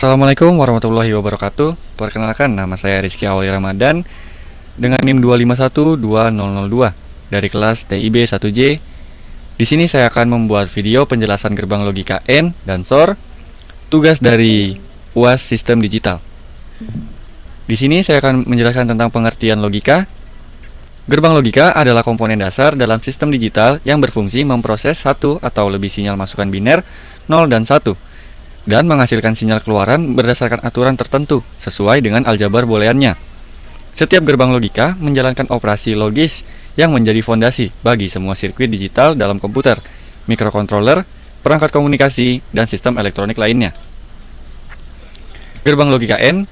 Assalamualaikum warahmatullahi wabarakatuh. Perkenalkan, nama saya Rizky Awali Ramadan dengan NIM 2512002 dari kelas TIB 1J. Di sini saya akan membuat video penjelasan gerbang logika N dan SOR, tugas dari UAS Sistem Digital. Di sini saya akan menjelaskan tentang pengertian logika. Gerbang logika adalah komponen dasar dalam sistem digital yang berfungsi memproses satu atau lebih sinyal masukan biner 0 dan 1 dan menghasilkan sinyal keluaran berdasarkan aturan tertentu sesuai dengan aljabar booleannya. Setiap gerbang logika menjalankan operasi logis yang menjadi fondasi bagi semua sirkuit digital dalam komputer, mikrokontroler, perangkat komunikasi, dan sistem elektronik lainnya. Gerbang logika N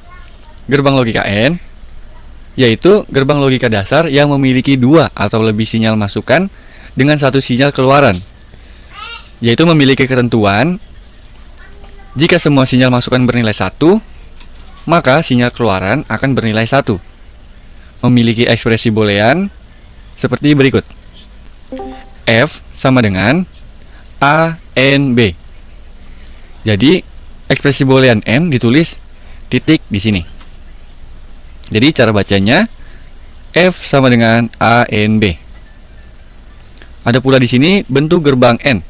yaitu gerbang logika dasar yang memiliki dua atau lebih sinyal masukan dengan satu sinyal keluaran, yaitu memiliki ketentuan. Jika semua sinyal masukan bernilai 1, maka sinyal keluaran akan bernilai 1. Memiliki ekspresi boolean seperti berikut. F sama dengan A, N, B. Jadi, ekspresi boolean N ditulis titik di sini. Jadi, cara bacanya F sama dengan A, N, B. Ada pula di sini bentuk gerbang N,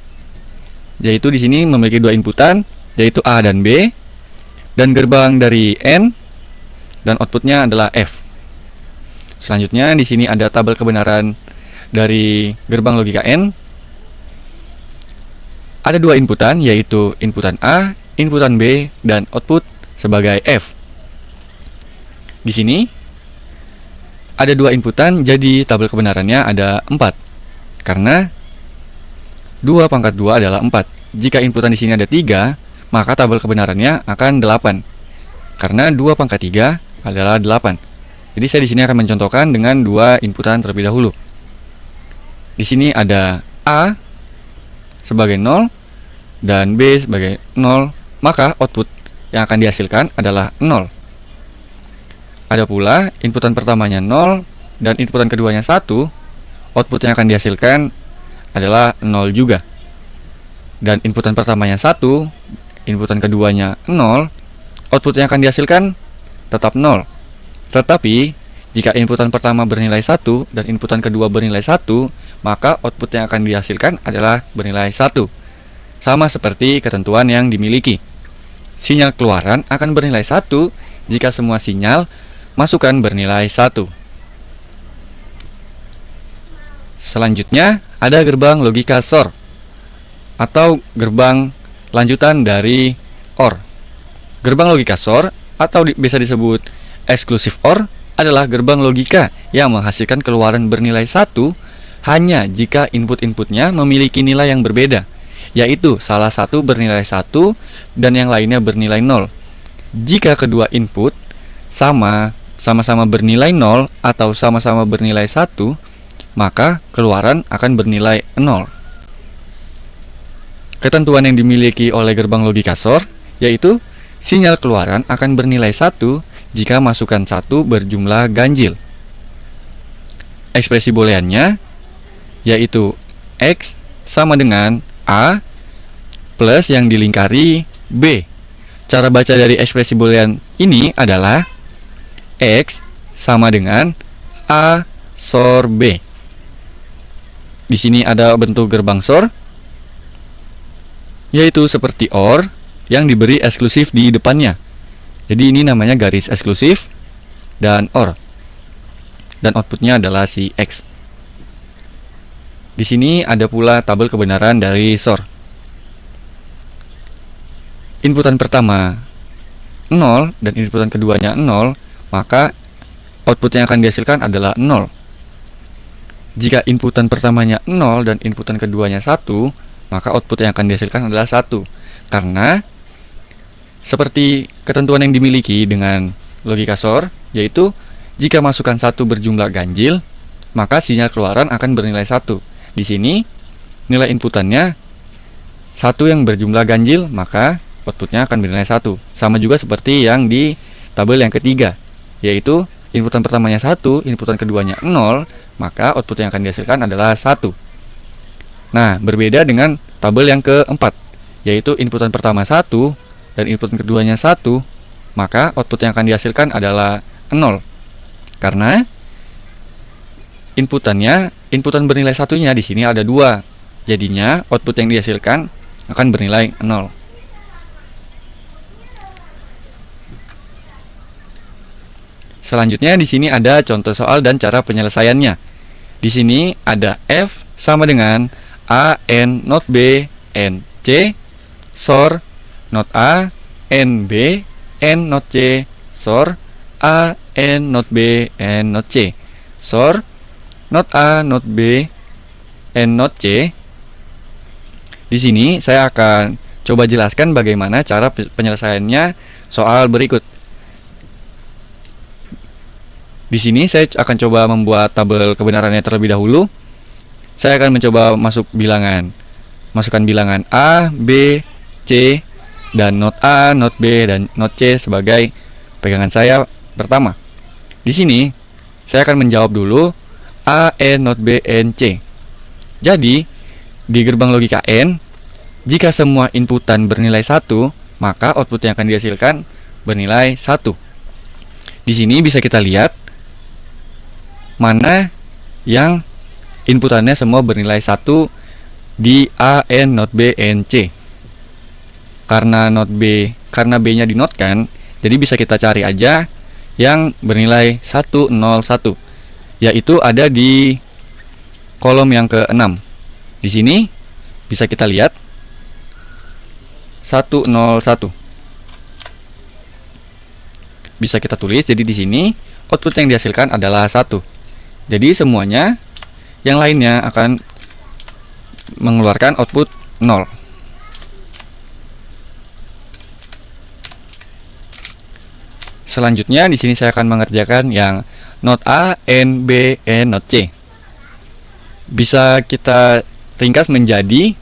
yaitu di sini memiliki dua inputan, yaitu A dan B, dan gerbang dari N dan outputnya adalah F. Selanjutnya di sini ada tabel kebenaran dari gerbang logika N. Ada dua inputan, yaitu inputan A, inputan B, dan output sebagai F. Di sini ada dua inputan, jadi tabel kebenarannya ada 4. Karena 2 pangkat 2 adalah 4. Jika inputan di sini ada 3, maka tabel kebenarannya akan 8. Karena 2 pangkat 3 adalah 8. Jadi saya di sini akan mencontohkan dengan dua inputan terlebih dahulu. Di sini ada A sebagai 0 dan B sebagai 0, maka output yang akan dihasilkan adalah 0. Ada pula inputan pertamanya 0 dan inputan keduanya 1, output yang akan dihasilkan adalah 0 juga. Dan inputan pertamanya 1, inputan keduanya 0, output yang akan dihasilkan tetap 0. Tetapi, jika inputan pertama bernilai 1 dan inputan kedua bernilai 1, maka output yang akan dihasilkan adalah bernilai 1. Sama seperti ketentuan yang dimiliki. Sinyal keluaran akan bernilai 1 jika semua sinyal masukan bernilai 1. Selanjutnya, ada gerbang logika SOR atau gerbang lanjutan dari OR. Gerbang logika SOR atau bisa disebut eksklusif OR adalah gerbang logika yang menghasilkan keluaran bernilai 1 hanya jika input-inputnya memiliki nilai yang berbeda, yaitu salah satu bernilai 1 dan yang lainnya bernilai 0. Jika kedua input sama-sama bernilai 0 atau sama-sama bernilai 1, maka keluaran akan bernilai 0. Ketentuan yang dimiliki oleh gerbang logika SOR yaitu sinyal keluaran akan bernilai 1 jika masukan 1 berjumlah ganjil. Ekspresi booleannya yaitu X sama dengan A plus yang dilingkari B. Cara baca dari ekspresi boolean ini adalah X sama dengan A SOR B. Di sini ada bentuk gerbang SOR, yaitu seperti OR yang diberi eksklusif di depannya. Jadi ini namanya garis eksklusif dan OR. Dan outputnya adalah si X. Di sini ada pula tabel kebenaran dari SOR. Inputan pertama 0 dan inputan keduanya 0, maka output yang akan dihasilkan adalah 0. Jika inputan pertamanya 0 dan inputan keduanya 1, maka output yang akan dihasilkan adalah 1. Karena seperti ketentuan yang dimiliki dengan logika SOR, yaitu jika masukan 1 berjumlah ganjil, maka sinyal keluaran akan bernilai 1. Di sini nilai inputannya 1 yang berjumlah ganjil, maka outputnya akan bernilai 1. Sama juga seperti yang di tabel yang ketiga, yaitu inputan pertamanya 1, inputan keduanya 0, maka output yang akan dihasilkan adalah 1. Nah, berbeda dengan tabel yang keempat, yaitu inputan pertama 1, dan input keduanya 1, maka output yang akan dihasilkan adalah 0. Karena inputan bernilai 1-nya di sini ada 2. Jadinya output yang dihasilkan akan bernilai 0. Selanjutnya di sini ada contoh soal dan cara penyelesaiannya. Di sini ada F sama dengan A N not B N C SOR not A N B N not C SOR A N not B N not C SOR not A not B N not C. Di sini saya akan coba jelaskan bagaimana cara penyelesaiannya soal berikut. Di sini saya akan coba membuat tabel kebenarannya terlebih dahulu. Saya akan mencoba masukkan bilangan A, B, C, dan not A, not B, dan not C sebagai pegangan saya pertama. Di sini saya akan menjawab dulu A, N, not B, N, C. Jadi di gerbang logika N, jika semua inputan bernilai 1, maka output yang akan dihasilkan bernilai 1. Di sini bisa kita lihat mana yang inputannya semua bernilai 1 di A, N, not B, N, C. Karena B-nya dinotkan, jadi bisa kita cari aja yang bernilai 1, 0, 1, yaitu ada di kolom yang ke-6. Di sini bisa kita lihat 1, 0, 1. Bisa kita tulis, jadi di sini output yang dihasilkan adalah 1. Jadi semuanya yang lainnya akan mengeluarkan output 0. Selanjutnya di sini saya akan mengerjakan yang not A, N, B, N, not C. Bisa kita ringkas menjadi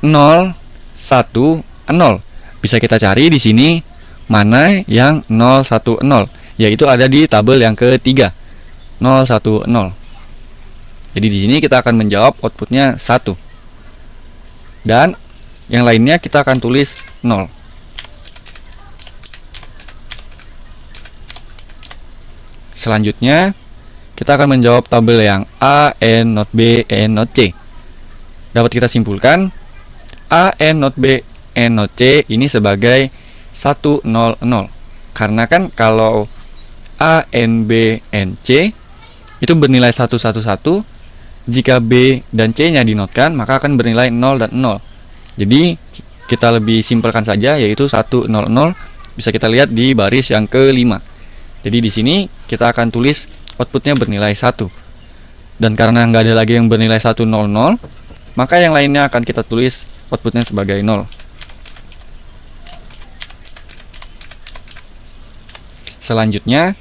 0, 1, 0. Bisa kita cari di sini mana yang 0, 1, 0, yaitu ada di tabel yang ketiga. 0, 1, 0. Jadi di sini kita akan menjawab outputnya 1. Dan yang lainnya kita akan tulis 0. Selanjutnya kita akan menjawab tabel yang A, N, not B, N, not C. Dapat kita simpulkan A, N, not B, N, not C ini sebagai 1, 0, 0. Karena kan kalau A, N, B, N, C itu bernilai 1, 1, 1. Jika B dan C-nya dinotkan, maka akan bernilai 0 dan 0. Jadi kita lebih simpelkan saja, yaitu 1, 0, 0. Bisa kita lihat di baris yang ke-5. Jadi di sini kita akan tulis outputnya bernilai 1. Dan karena nggak ada lagi yang bernilai 1, 0, 0, maka yang lainnya akan kita tulis outputnya sebagai 0. Selanjutnya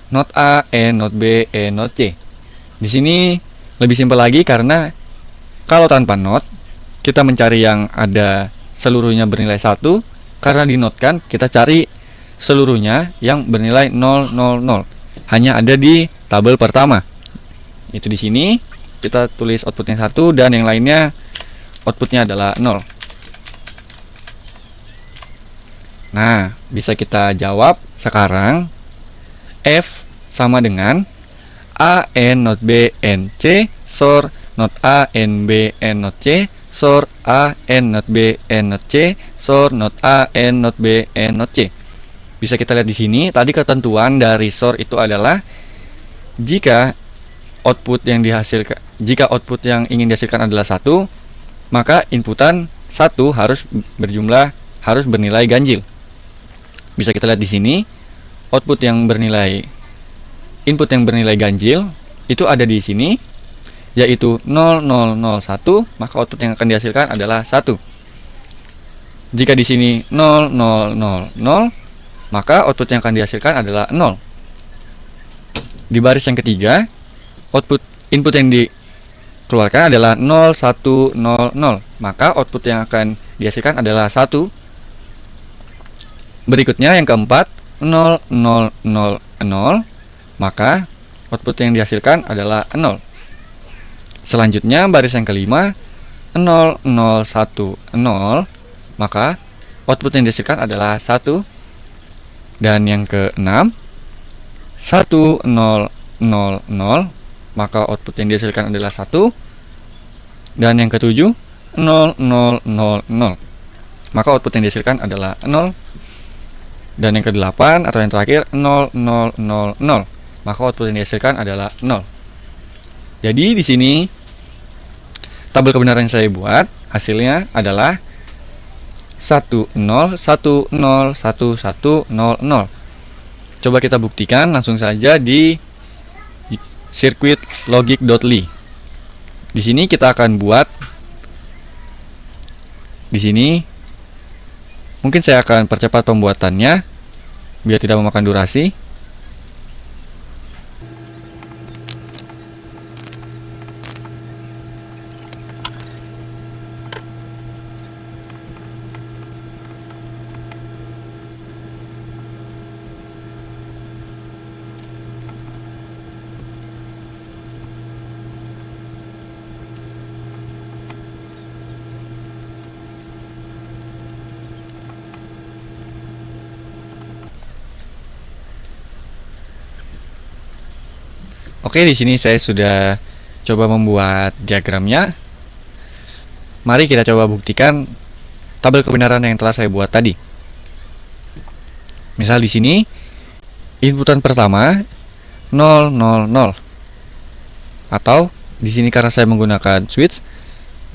not A, N, not B, N, not C. Di sini lebih simpel lagi karena kalau tanpa not kita mencari yang ada seluruhnya bernilai 1. Karena dinotkan kita cari seluruhnya yang bernilai 0, 0, 0. Hanya ada di tabel pertama. Itu di sini kita tulis outputnya 1 dan yang lainnya outputnya adalah 0. Nah, bisa kita jawab sekarang. F sama dengan A, N, not B, N, C SOR not A, N, B, N, not C SOR A, N, not B, N, not C SOR not A, N, not B, N, not C. Bisa kita lihat di sini, tadi ketentuan dari SOR itu adalah jika output yang ingin dihasilkan adalah 1, maka inputan 1 harus bernilai ganjil. Bisa kita lihat di sini, input yang bernilai ganjil itu ada di sini, yaitu 0, 0, 0, 1, maka output yang akan dihasilkan adalah 1. Jika di sini 0, 0, 0, 0, maka output yang akan dihasilkan adalah 0. Di baris yang ketiga, input yang dikeluarkan adalah 0, 1, 0, 0, maka output yang akan dihasilkan adalah 1. Berikutnya yang keempat, 0, 0, 0, 0, maka output yang dihasilkan adalah 0. Selanjutnya baris yang kelima, 0, 0, 1, 0, maka output yang dihasilkan adalah 1. Dan yang ke-6 1 0 0 0, maka output yang dihasilkan adalah 1. Dan yang ke-7 0 0 0 0, maka output yang dihasilkan adalah 0. Dan yang ke-8 atau yang terakhir 0 0 0 0, maka output yang dihasilkan adalah 0. Jadi di sini tabel kebenaran yang saya buat hasilnya adalah 1 0 1 0 1 1 0 0. Coba kita buktikan langsung saja di sirkuit logic.ly. Di sini kita akan buat, di sini mungkin saya akan percepat pembuatannya biar tidak memakan durasi. Oke, di sini saya sudah coba membuat diagramnya. Mari kita coba buktikan tabel kebenaran yang telah saya buat tadi. Misal di sini inputan pertama 0 0 0. Atau di sini karena saya menggunakan switch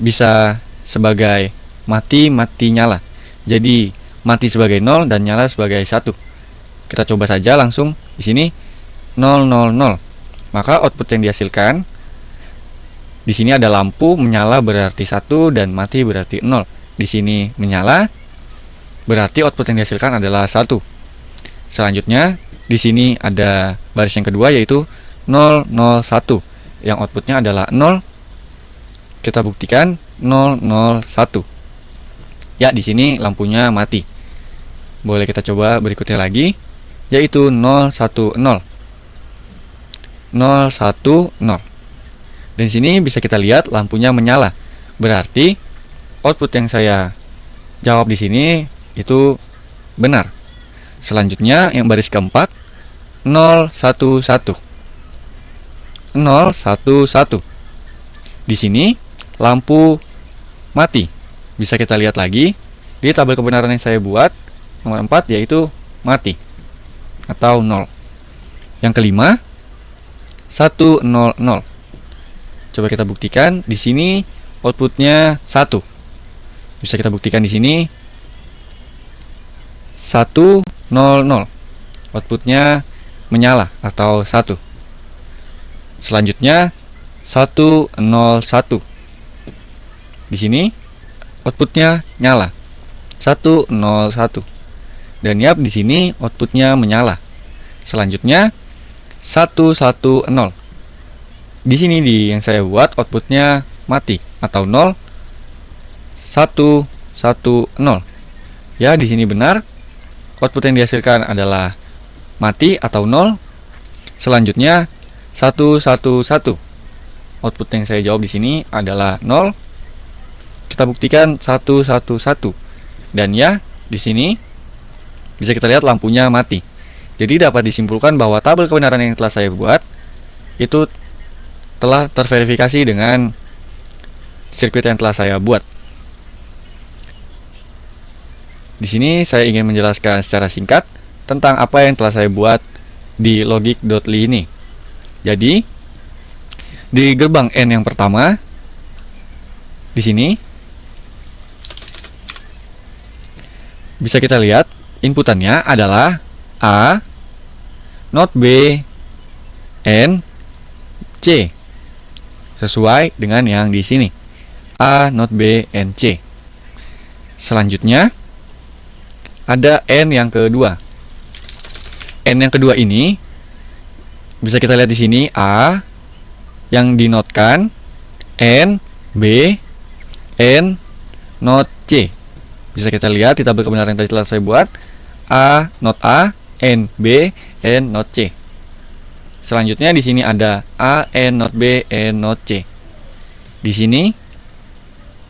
bisa sebagai mati nyala. Jadi mati sebagai 0 dan nyala sebagai 1. Kita coba saja langsung di sini 0 0 0. Maka output yang dihasilkan di sini ada lampu menyala berarti 1 dan mati berarti 0. Di sini menyala berarti output yang dihasilkan adalah 1. Selanjutnya di sini ada baris yang kedua yaitu 0 0 1 yang outputnya adalah 0. Kita buktikan 0 0 1. Ya, di sini lampunya mati. Boleh kita coba berikutnya lagi yaitu 0 1 0. 0 1 0. Dan sini bisa kita lihat lampunya menyala. Berarti output yang saya jawab di sini itu benar. Selanjutnya yang baris keempat 0 1 1. 0 1 1. Di sini lampu mati. Bisa kita lihat lagi di tabel kebenaran yang saya buat nomor 4 yaitu mati atau 0. Yang kelima 1 0 0. Coba kita buktikan di sini outputnya 1. Bisa kita buktikan di sini 1 0 0. Outputnya menyala atau 1. Selanjutnya 1 0 1. Di sini outputnya nyala 1 0 1. Dan yap, di sini outputnya menyala. Selanjutnya 1 1 0. Di sini yang saya buat outputnya mati atau 0 1 1 0. Ya, di sini benar. Output yang dihasilkan adalah mati atau 0. Selanjutnya 1 1 1. Output yang saya jawab di sini adalah 0. Kita buktikan 1 1 1. Dan ya, di sini bisa kita lihat lampunya mati. Jadi dapat disimpulkan bahwa tabel kebenaran yang telah saya buat itu telah terverifikasi dengan sirkuit yang telah saya buat. Di sini saya ingin menjelaskan secara singkat tentang apa yang telah saya buat di logic.ly ini. Jadi di gerbang N yang pertama di sini bisa kita lihat inputannya adalah A, not B, N, C. Sesuai dengan yang di sini. A, not B, N, C. Selanjutnya ada N yang kedua. N yang kedua ini bisa kita lihat di sini A yang dinotkan N, B, N, not C. Bisa kita lihat di tabel kebenaran yang tadi telah saya buat. A, not A, N, B, N, not C. Selanjutnya di sini ada A, N, not B, N, not C. Di sini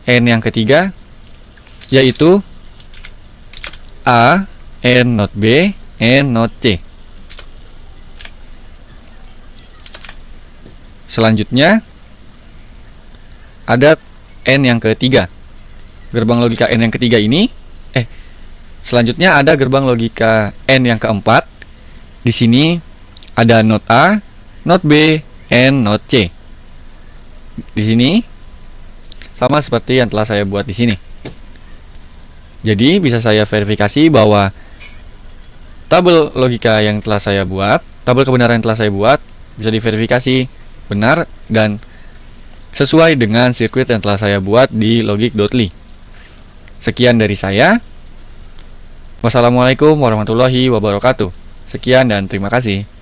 N yang ketiga yaitu A, and not B, and not C. Selanjutnya ada N yang ketiga. Gerbang logika N yang ketiga ini selanjutnya ada gerbang logika N yang keempat. Di sini ada not A, not B, and not C. Di sini sama seperti yang telah saya buat di sini. Jadi bisa saya verifikasi bahwa tabel logika yang telah saya buat, tabel kebenaran yang telah saya buat bisa diverifikasi benar dan sesuai dengan sirkuit yang telah saya buat di logic.ly. Sekian dari saya. Wassalamualaikum warahmatullahi wabarakatuh. Sekian dan terima kasih.